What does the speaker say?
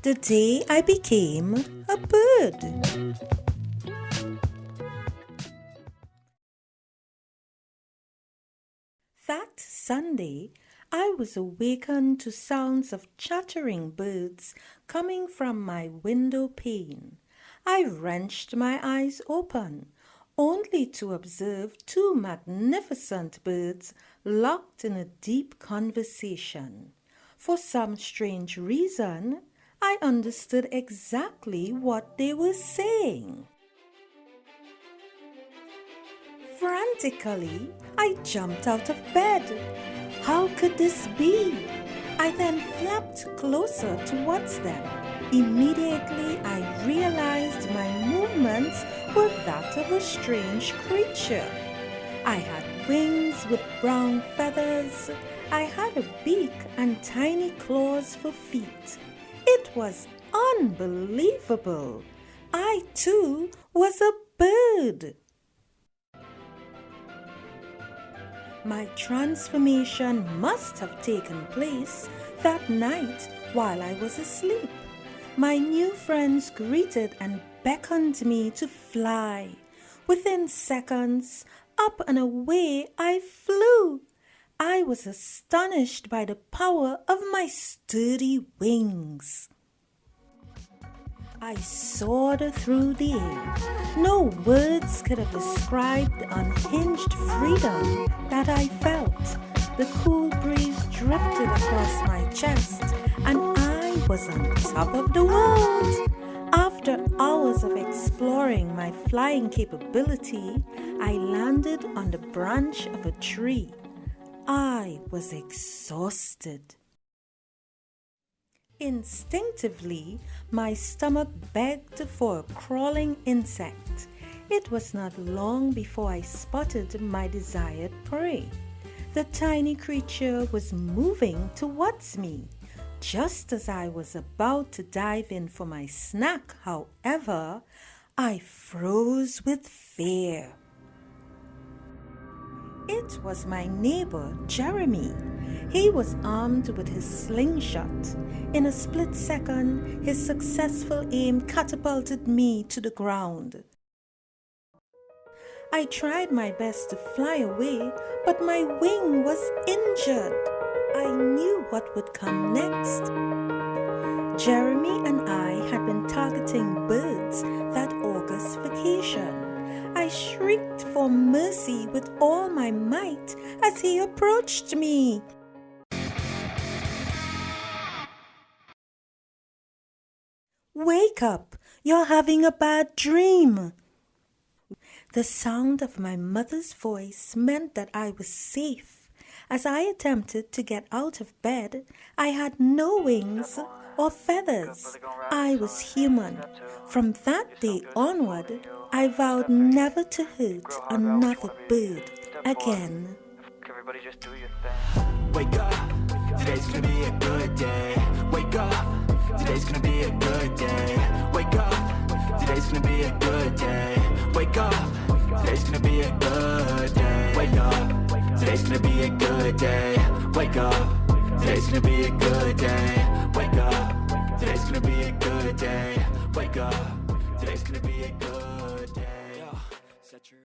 The day I became a bird. That Sunday, I was awakened to sounds of chattering birds coming from my window pane. I wrenched my eyes open, only to observe two magnificent birds locked in a deep conversation. For some strange reason, I understood exactly what they were saying. Frantically, I jumped out of bed. How could this be? I then flapped closer towards them. Immediately, I realized my movements were that of a strange creature. I had wings with brown feathers. I had a beak and tiny claws for feet. It was unbelievable. I, too, was a bird. My transformation must have taken place that night while I was asleep. My new friends greeted and beckoned me to fly. Within seconds, up and away I flew. I was astonished by the power of my sturdy wings. I soared through the air. No words could have described the unhinged freedom that I felt. The cool breeze drifted across my chest, and I was on top of the world. After hours of exploring my flying capability, I landed on the branch of a tree. I was exhausted. Instinctively, my stomach begged for a crawling insect. It was not long before I spotted my desired prey. The tiny creature was moving towards me. Just as I was about to dive in for my snack, however, I froze with fear. It was my neighbor, Jeremy. He was armed with his slingshot. In a split second, his successful aim catapulted me to the ground. I tried my best to fly away, but my wing was injured. I knew what would come next. Jeremy and I had been targeting birds that August vacation. I shrieked for mercy with all my might as he approached me. "Wake up! You're having a bad dream." The sound of my mother's voice meant that I was safe. As I attempted to get out of bed, I had no wings or feathers. I was human. From that day onward, I vowed never to hurt another bird again. Everybody just do your thing. Wake up, today's gonna be a good day. Wake up, today's gonna be a good day. Wake up, today's gonna be a good day. Wake up, today's gonna be a good day. Wake up, today's gonna be a good day. Wake up, today's gonna be a good day. Wake up, today's gonna be a good day. Wake up, today's gonna be a good day.